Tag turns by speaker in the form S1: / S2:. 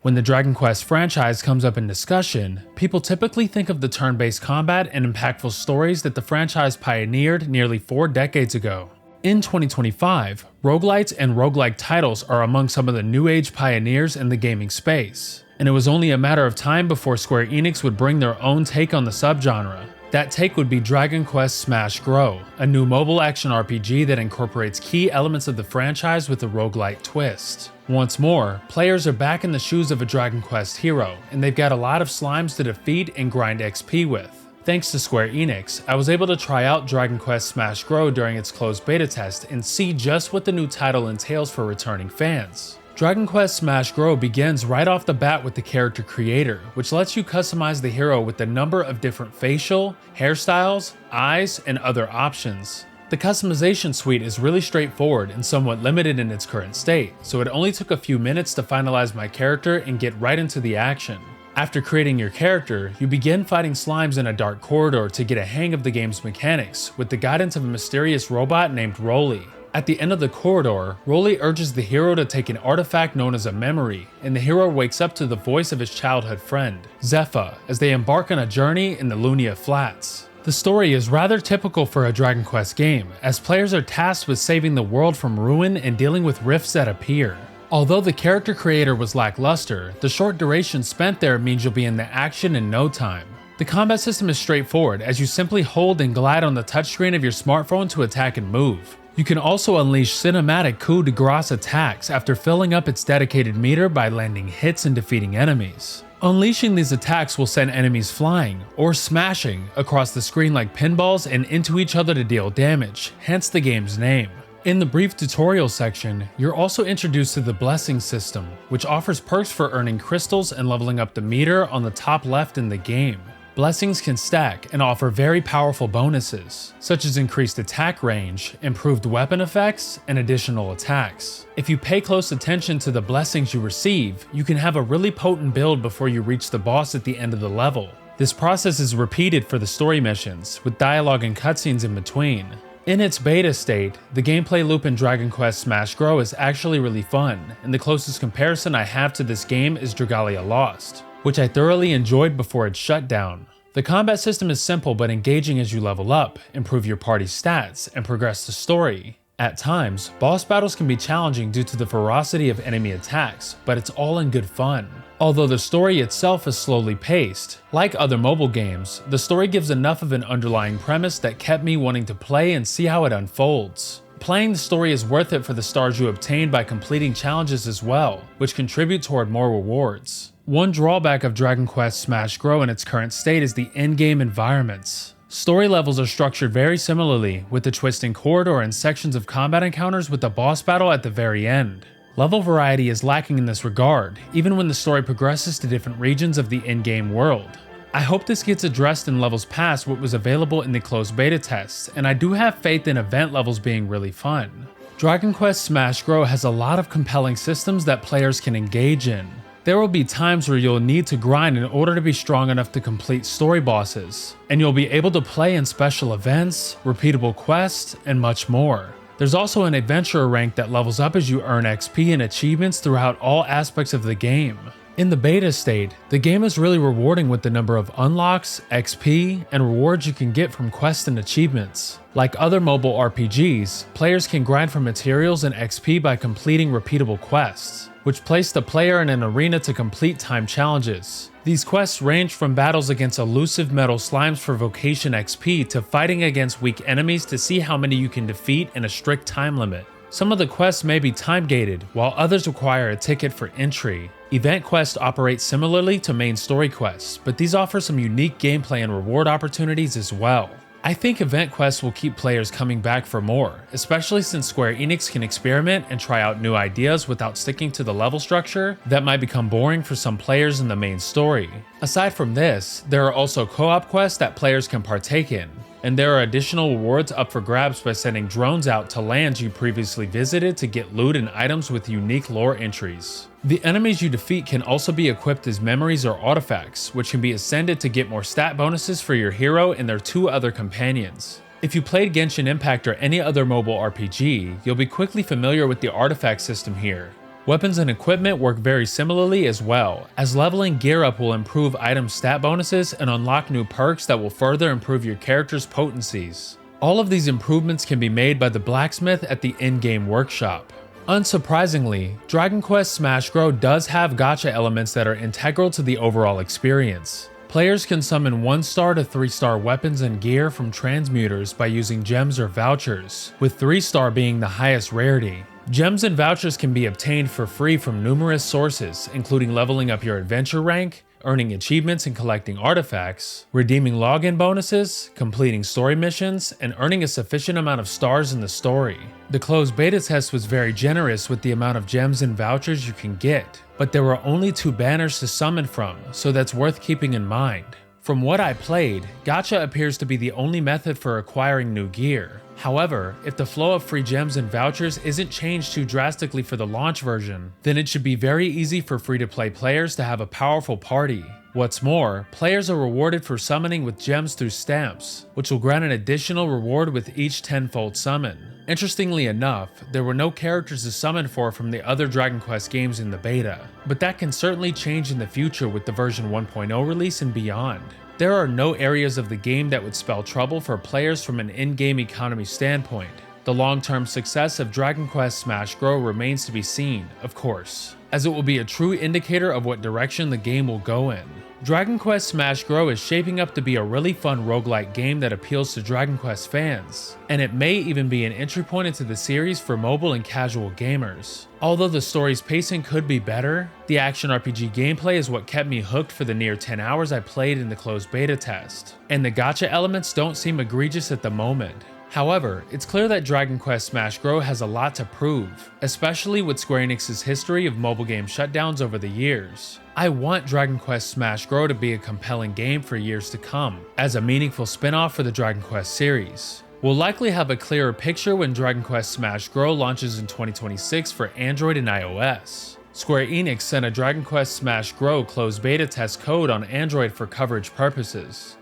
S1: When the Dragon Quest franchise comes up in discussion, people typically think of the turn-based combat and impactful stories that the franchise pioneered nearly 4 decades ago. In 2025, roguelites and roguelike titles are among some of the new age pioneers in the gaming space, and it was only a matter of time before Square Enix would bring their own take on the subgenre. That take would be Dragon Quest Smash Grow, a new mobile action RPG that incorporates key elements of the franchise with a roguelite twist. Once more, players are back in the shoes of a Dragon Quest hero, and they've got a lot of slimes to defeat and grind XP with. Thanks to Square Enix, I was able to try out Dragon Quest Smash Grow during its closed beta test and see just what the new title entails for returning fans. Dragon Quest Smash Grow begins right off the bat with the character creator, which lets you customize the hero with a number of different facial, hairstyles, eyes, and other options. The customization suite is really straightforward and somewhat limited in its current state, so it only took a few minutes to finalize my character and get right into the action. After creating your character, you begin fighting slimes in a dark corridor to get a hang of the game's mechanics, with the guidance of a mysterious robot named Roly. At the end of the corridor, Roly urges the hero to take an artifact known as a memory, and the hero wakes up to the voice of his childhood friend, Zephyr, as they embark on a journey in the Lunia Flats. The story is rather typical for a Dragon Quest game, as players are tasked with saving the world from ruin and dealing with rifts that appear. Although the character creator was lackluster, the short duration spent there means you'll be in the action in no time. The combat system is straightforward, as you simply hold and glide on the touchscreen of your smartphone to attack and move. You can also unleash cinematic coup de grace attacks after filling up its dedicated meter by landing hits and defeating enemies. Unleashing these attacks will send enemies flying, or smashing, across the screen like pinballs and into each other to deal damage, hence the game's name. In the brief tutorial section, you're also introduced to the blessing system, which offers perks for earning crystals and leveling up the meter on the top left in the game. Blessings can stack and offer very powerful bonuses, such as increased attack range, improved weapon effects, and additional attacks. If you pay close attention to the blessings you receive, you can have a really potent build before you reach the boss at the end of the level. This process is repeated for the story missions, with dialogue and cutscenes in between. In its beta state, the gameplay loop in Dragon Quest Smash Grow is actually really fun, and the closest comparison I have to this game is Dragalia Lost, which I thoroughly enjoyed before its shutdown. The combat system is simple but engaging as you level up, improve your party's stats, and progress the story. At times, boss battles can be challenging due to the ferocity of enemy attacks, but it's all in good fun. Although the story itself is slowly paced, like other mobile games, the story gives enough of an underlying premise that kept me wanting to play and see how it unfolds. Playing the story is worth it for the stars you obtain by completing challenges as well, which contribute toward more rewards. One drawback of Dragon Quest Smash Grow in its current state is the in-game environments. Story levels are structured very similarly, with the twisting corridor and sections of combat encounters with the boss battle at the very end. Level variety is lacking in this regard, even when the story progresses to different regions of the in-game world. I hope this gets addressed in levels past what was available in the closed beta tests, and I do have faith in event levels being really fun. Dragon Quest Smash Grow has a lot of compelling systems that players can engage in. There will be times where you'll need to grind in order to be strong enough to complete story bosses, and you'll be able to play in special events, repeatable quests, and much more. There's also an adventurer rank that levels up as you earn XP and achievements throughout all aspects of the game. In the beta state, the game is really rewarding with the number of unlocks, XP, and rewards you can get from quests and achievements. Like other mobile RPGs, players can grind for materials and XP by completing repeatable quests, which place the player in an arena to complete timed challenges. These quests range from battles against elusive metal slimes for vocation XP to fighting against weak enemies to see how many you can defeat in a strict time limit. Some of the quests may be time-gated, while others require a ticket for entry. Event quests operate similarly to main story quests, but these offer some unique gameplay and reward opportunities as well. I think event quests will keep players coming back for more, especially since Square Enix can experiment and try out new ideas without sticking to the level structure that might become boring for some players in the main story. Aside from this, there are also co-op quests that players can partake in, and there are additional rewards up for grabs by sending drones out to lands you previously visited to get loot and items with unique lore entries. The enemies you defeat can also be equipped as memories or artifacts, which can be ascended to get more stat bonuses for your hero and their 2 other companions. If you played Genshin Impact or any other mobile RPG, you'll be quickly familiar with the artifact system here. Weapons and equipment work very similarly as well, as leveling gear up will improve item stat bonuses and unlock new perks that will further improve your character's potencies. All of these improvements can be made by the blacksmith at the in-game workshop. Unsurprisingly, Dragon Quest Smash Bros. Does have gacha elements that are integral to the overall experience. Players can summon 1-star to 3-star weapons and gear from transmuters by using gems or vouchers, with 3-star being the highest rarity. Gems and vouchers can be obtained for free from numerous sources, including leveling up your adventure rank, earning achievements and collecting artifacts, redeeming login bonuses, completing story missions, and earning a sufficient amount of stars in the story. The closed beta test was very generous with the amount of gems and vouchers you can get, but there were only 2 banners to summon from, so that's worth keeping in mind. From what I played, gacha appears to be the only method for acquiring new gear. However, if the flow of free gems and vouchers isn't changed too drastically for the launch version, then it should be very easy for free-to-play players to have a powerful party. What's more, players are rewarded for summoning with gems through stamps, which will grant an additional reward with each 10-fold summon. Interestingly enough, there were no characters to summon for from the other Dragon Quest games in the beta, but that can certainly change in the future with the version 1.0 release and beyond. There are no areas of the game that would spell trouble for players from an in-game economy standpoint. The long-term success of Dragon Quest Smash Bros. Remains to be seen, of course, as it will be a true indicator of what direction the game will go in. Dragon Quest Smash Bros. Is shaping up to be a really fun roguelite game that appeals to Dragon Quest fans, and it may even be an entry point into the series for mobile and casual gamers. Although the story's pacing could be better, the action RPG gameplay is what kept me hooked for the near 10 hours I played in the closed beta test, and the gacha elements don't seem egregious at the moment. However, it's clear that Dragon Quest Smash Bros. Has a lot to prove, especially with Square Enix's history of mobile game shutdowns over the years. I want Dragon Quest Smash Bros. To be a compelling game for years to come, as a meaningful spin-off for the Dragon Quest series. We'll likely have a clearer picture when Dragon Quest Smash Bros. Launches in 2026 for Android and iOS. Square Enix sent a Dragon Quest Smash Bros. Closed beta test code on Android for coverage purposes.